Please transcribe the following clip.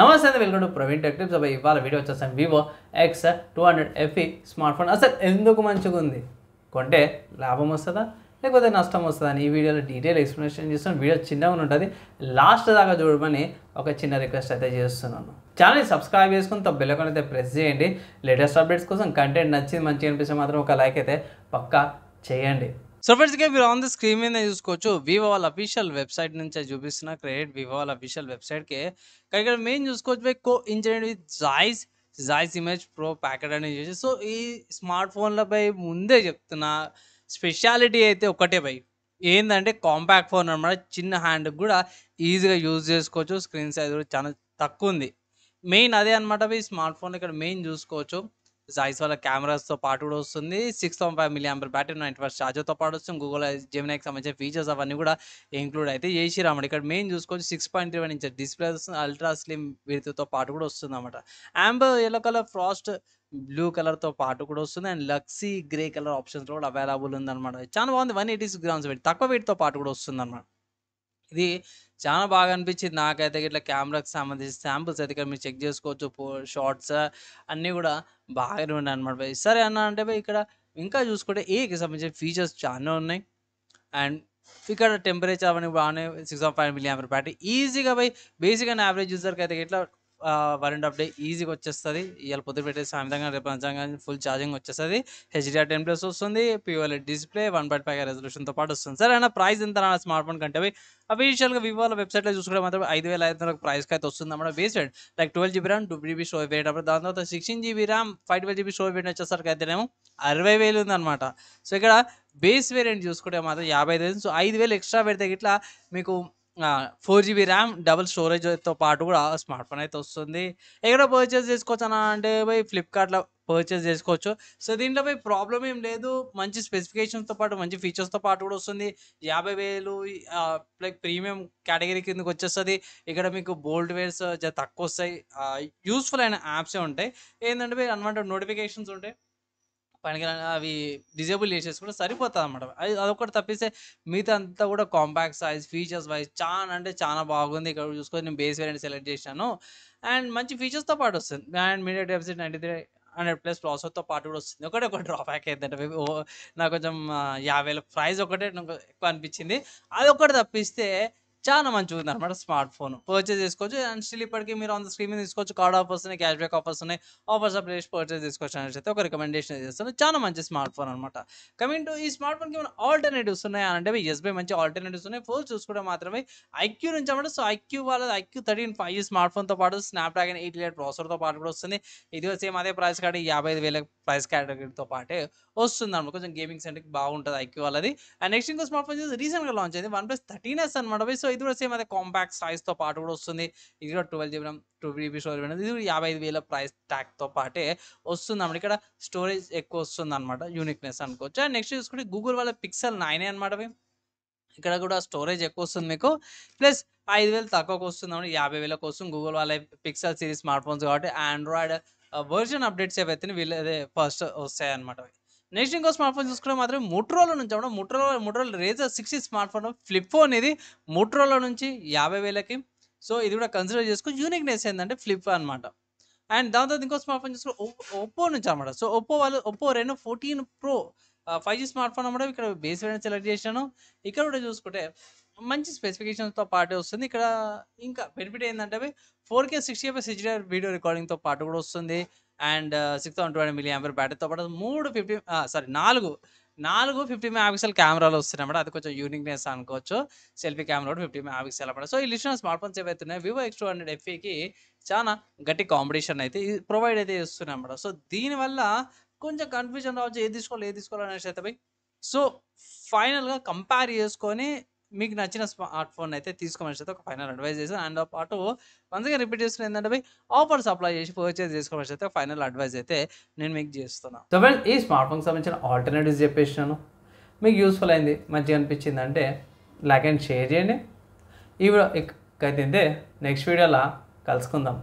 నమస్తే welcome to Praveen tech tips. ఇవాళ video వచ్చేసాను Vivo X 200 FE smart phone అసలు ఎందుకు మంచిగా ఉంది, కొంటే లాభం వస్తుందా లేకపోతే నష్టం వస్తుందా అని ఈ వీడియోలో డీటెయిల్ ఎక్స్ప్లెనేషన్ చేస్తాను. వీడియో చిన్నగా ఉంటుంది, లాస్ట్ దాకా చూడమని ఒక చిన్న రిక్వెస్ట్ అయితే చేస్తున్నాను. ఛానల్ని సబ్స్క్రైబ్ చేసుకుని బెల్ ఐకాన్ అయితే ప్రెస్ చేయండి. లేటెస్ట్ అప్డేట్స్ కోసం కంటెంట్ నచ్చింది మంచిగా అనిపిస్తే మాత్రం ఒక లైక్ అయితే పక్కా చేయండి. సో ఫ్రెండ్స్, మీరు ఆన్ ద స్క్రీన్ మీద చూసుకోవచ్చు, వివో వాళ్ళ అఫీషియల్ వెబ్సైట్ నుంచి చూపిస్తున్న క్రెడిట్ వివో వాళ్ళ అఫీషియల్ వెబ్సైట్కి ఇక్కడ మెయిన్ చూసుకోవచ్చు కో ఇన్సిడెంట్ విత్ జాయిస్ ఇమేజ్ ప్రో ప్యాకెట్ అని చేసి. సో ఈ స్మార్ట్ ఫోన్లపై ముందే చెప్తున్నా, స్పెషాలిటీ అయితే ఒకటే బై, ఏంటంటే కాంపాక్ట్ ఫోన్ అనమాట. చిన్న హ్యాండ్కి కూడా ఈజీగా యూజ్ చేసుకోవచ్చు, స్క్రీన్ సైజ్ కూడా చాలా తక్కువ ఉంది. మెయిన్ అదే అనమాట ఈ స్మార్ట్ ఫోన్. ఇక్కడ మెయిన్ చూసుకోవచ్చు జాయిస్ వాళ్ళ కెమెరాస్తో పాటు కూడా వస్తుంది. 6.5 mAh బ్యాటరీ, 90W ఛార్జర్తో పాటు వస్తుంది. గూగుల్ జెమినైకి సంబంధించిన ఫీచర్స్ అవన్నీ కూడా ఇంక్లూడ్ అయితే చేసిరన్నమాట. ఇక్కడ మెయిన్ చూసుకోవచ్చు 6.31 ఇంచ్ డిస్ప్లే వస్తుంది. అల్ట్రా స్లిమ్ విడ్త్తో పాటు కూడా వస్తుంది అన్నమాట. Amber yellow colour, Frost blue కలర్తో పాటు కూడా వస్తుంది. అండ్ లక్సీ గ్రే కలర్ ఆప్షన్స్ కూడా అవైలబుల్ ఉందన్నమాట. చాలా బాగుంది. 186 grams వెయిట్, తక్కువ వెయిట్తో పాటు కూడా వస్తుంది అన్నమాట. ఇది చాలా బాగా అనిపించింది నాకైతే. ఇట్లా కెమెరాకి సంబంధించి శాంపుల్స్ అయితే ఇక్కడ మీరు చెక్ చేసుకోవచ్చు. షార్ట్స్ అన్నీ కూడా బాగానే ఉన్నాయి అనమాట. సరే అన్న అంటే ఇక్కడ ఇంకా చూసుకుంటే ఏకి సంబంధించిన ఫీచర్స్ చాలా ఉన్నాయి. అండ్ ఇక్కడ టెంపరేచర్ అవన్నీ బాగానే 6.5 mAh బ్యాటరీ ఈజీగా బేసిక్గా యావరేజ్ యూజర్కి అయితే ఇట్లా 1.5 day ఈజీగా వచ్చేస్తుంది. ఇవాళ పొద్దు పెట్టేసి సాయంత్రంగా రేపు పంచంగా ఫుల్ ఛార్జింగ్ వచ్చేస్తుంది. HDR10+ వస్తుంది. POLED డిస్ప్లే, 1.5K రెజల్యూషన్తో పాటు వస్తుంది. సరే అన్న ప్రైస్ ఎంత అన్న స్మార్ట్ ఫోన్ కంటే అఫీషియల్గా వివో వెబ్సైట్లో చూసుకుంటే మాత్రం 5,500 ప్రైస్కి అయితే వస్తుంది అన్నమాట. Based like 12GB RAM 2GB storage వేరేటప్పుడు, దాని తర్వాత 16GB RAM 512GB storage variant వచ్చేసరికి అయితేనేమో 60,000 ఉందన్నమాట. సో ఇక్కడ బేస్ వేరియంట్ చూసుకుంటే మాత్రం 55,000. సో 5,000 ఎక్స్ట్రా పెడితే ఇట్లా మీకు 4GB RAM డబుల్ స్టోరేజ్తో పాటు కూడా స్మార్ట్ ఫోన్ అయితే వస్తుంది. ఎక్కడ పర్చేస్ చేసుకోవచ్చు అన్న అంటే ఫ్లిప్కార్ట్లో పర్చేస్ చేసుకోవచ్చు. సో దీంట్లో ప్రాబ్లం ఏం లేదు. మంచి స్పెసిఫికేషన్స్తో పాటు మంచి ఫీచర్స్తో పాటు కూడా వస్తుంది. 50,000 లైక్ ప్రీమియం కేటగిరీ కిందకి వచ్చేస్తుంది. ఇక్కడ మీకు బోల్డ్ వేర్స్ తక్కువ వస్తాయి. యూస్ఫుల్ అయిన యాప్సే ఉంటాయి. ఏంటంటే అనమాట నోటిఫికేషన్స్ ఉంటాయి, పనికి అవి డిజేబుల్ చేసేసుకుంటే సరిపోతుంది అనమాట. అదొకటి తప్పిస్తే మిగతా అంతా కూడా కాంపాక్ట్ సైజ్, ఫీచర్స్ వైజ్ చాలా అంటే చాలా బాగుంది. ఇక్కడ చూసుకొని నేను బేస్ వేరియంట్ సెలెక్ట్ చేశాను. అండ్ మంచి ఫీచర్స్తో పాటు వస్తుంది. అండ్ మీడియా డెఫిసిట్ 9300+ ప్రాసెసర్తో పాటు కూడా వస్తుంది. ఒక డ్రాబ్యాక్ ఏంటంటే నాకు కొంచెం 50,000 ప్రైస్ ఒకటే నాకు ఎక్కువ అనిపించింది. అదొకటి తప్పిస్తే చాలా మంచిగా ఉంది అనమాట. స్మార్ట్ ఫోన్ పర్చేస్ చేసుకోవచ్చు. అండ్ స్టిల్ ఇప్పటికీ మీరు ఆన్ ద స్క్రీన్ మీద తీసుకోవచ్చు. కార్డ్ ఆఫర్స్ ఉన్నాయి, క్యాష్ బ్యాక్ ఆఫర్స్ ఉన్నాయి. ఆఫర్స్ అప్లై చేసి పర్చేస్ చేసుకోవచ్చు అనేసి అయితే ఒక రికమెండేషన్ చేస్తాను. చాలా మంచి స్మార్ట్ ఫోన్ అనమాట. కమింగ్ టు ఈ స్మార్ట్ ఫోన్కి ఏమైనా ఆల్టర్నేటివ్స్ ఉన్నాయా అంటే ఎస్బై మంచి ఆల్టర్నేటివ్స్ ఉన్నాయి. ఫోన్స్ చూసుకుంటే మాత్రమే ఐక్యూ నుంచి అన్నమాట. సో ఐక్యూ వాళ్ళది ఐక్యూ 13 5G స్మార్ట్ ఫోన్తో పాటు స్నాప్డ్రాగన్ 888 ప్రాసెసర్తో పాటు కూడా వస్తుంది. ఇది సేమ్ అదే ప్రైస్ కాదు, 55,000 ప్రైస్ కేటగిరీతో పాటే వస్తుంది అనమాట. కొంచెం గేమింగ్ సెంటర్కి బాగుంటుంది ఐక్యూ వాళ్ళది. అండ్ నెక్స్ట్ ఇంకో స్మార్ట్ ఫోన్ రీసెంట్గా లాంచ్ అయింది OnePlus 13s అనమాట. సో ఇది కూడా సేమ్ అదే కాంపాక్ట్ సైజ్తో పాటు కూడా వస్తుంది. ఇది కూడా 12GB RAM 2GB స్టోరేజ్ అనేది. ఇది 55,000 ప్రైస్ ట్యాగ్తో పాటే వస్తుంది అన్నమాట. ఇక్కడ స్టోరేజ్ ఎక్కువ వస్తుంది అనమాట, యూనిక్నెస్ అనుకోవచ్చు. అండ్ నెక్స్ట్ చూసుకుంటే గూగుల్ వాళ్ళ Pixel 9 అనమాట. ఇక్కడ కూడా స్టోరేజ్ ఎక్కువ వస్తుంది మీకు, ప్లస్ 5,000 తక్కువకి వస్తుంది అన్నమాట. 50,000 వస్తుంది. గూగుల్ వాళ్ళ పిక్సెల్ సిరీస్ స్మార్ట్ ఫోన్స్ కాబట్టి ఆండ్రాయిడ్ వర్జన్ అప్డేట్స్ ఏవైతే వీళ్ళదే ఫస్ట్ వస్తాయి అనమాట. నెక్స్ట్ ఇంకో స్మార్ట్ ఫోన్ చూసుకుంటే మాత్రం మోటరోలా నుంచి అన్నమాట. Motorola Razr 60 smart phone flip phone ఇది మోటరోలా నుంచి 50,000కి. సో ఇది కూడా కన్సిడర్ చేసుకుని యూనిక్నెస్ ఏంటంటే ఫ్లిప్ అనమాట. అండ్ దాని తర్వాత ఇంకో స్మార్ట్ ఫోన్ చూసుకుంటే ఒప్పో నుంచి అనమాట. So Oppo Reno 14 Pro 5G smart phone అనమాట. ఇక్కడ బేస్ వేరియంట్ సెలెక్ట్ చేశాను. ఇక్కడ కూడా చూసుకుంటే మంచి స్పెసిఫికేషన్స్తో పాటు వస్తుంది. ఇక్కడ ఇంకా బెనిఫిట్ ఏంటంటే 4K 60fps HDR వీడియో రికార్డింగ్తో పాటు కూడా వస్తుంది. అండ్ 620 mAh బ్యాటరీతో పాటు 4 50 MP కెమెరాలు వస్తున్నాయి అన్నమాట. అది కొంచెం యూనిక్నెస్ అనుకోవచ్చు. సెల్ఫీ కెమెరా కూడా 50 MP అన్నమాట. సో ఈ లిస్ట్ స్మార్ట్ ఫోన్స్ ఏవైతే ఉన్నాయో వివో X200 FEకి చాలా గట్టి కాంపిటీషన్ అయితే ప్రొవైడ్ అయితే చేస్తున్నాయి అన్నమాట. సో దీనివల్ల కొంచెం కన్ఫ్యూజన్ రావచ్చు, ఏది తీసుకోవాలి అనేసి అయితే. సో ఫైనల్గా కంపేర్ చేసుకొని మీకు నచ్చిన స్మార్ట్ ఫోన్ అయితే తీసుకోమని అయితే ఒక ఫైనల్ అడ్వైజ్ చేశాను. అండ్ పాటు మంచిగా రిపీట్ చేస్తున్నా ఏంటంటే ఆఫర్స్ అప్లై చేసి పర్చేస్ చేసుకోమని అయితే ఫైనల్ అడ్వైజ్ అయితే నేను మీకు చేస్తున్నాను. సో ఫ్రెండ్స్, ఈ స్మార్ట్ ఫోన్కి సంబంధించిన ఆల్టర్నేటివ్స్ చెప్పేసినాను. మీకు యూస్ఫుల్ అయింది, మంచిగా అనిపించింది అంటే లైక్ అండ్ షేర్ చేయండి. ఈ వీడియో అయితే నెక్స్ట్ వీడియోలో కలుసుకుందాం.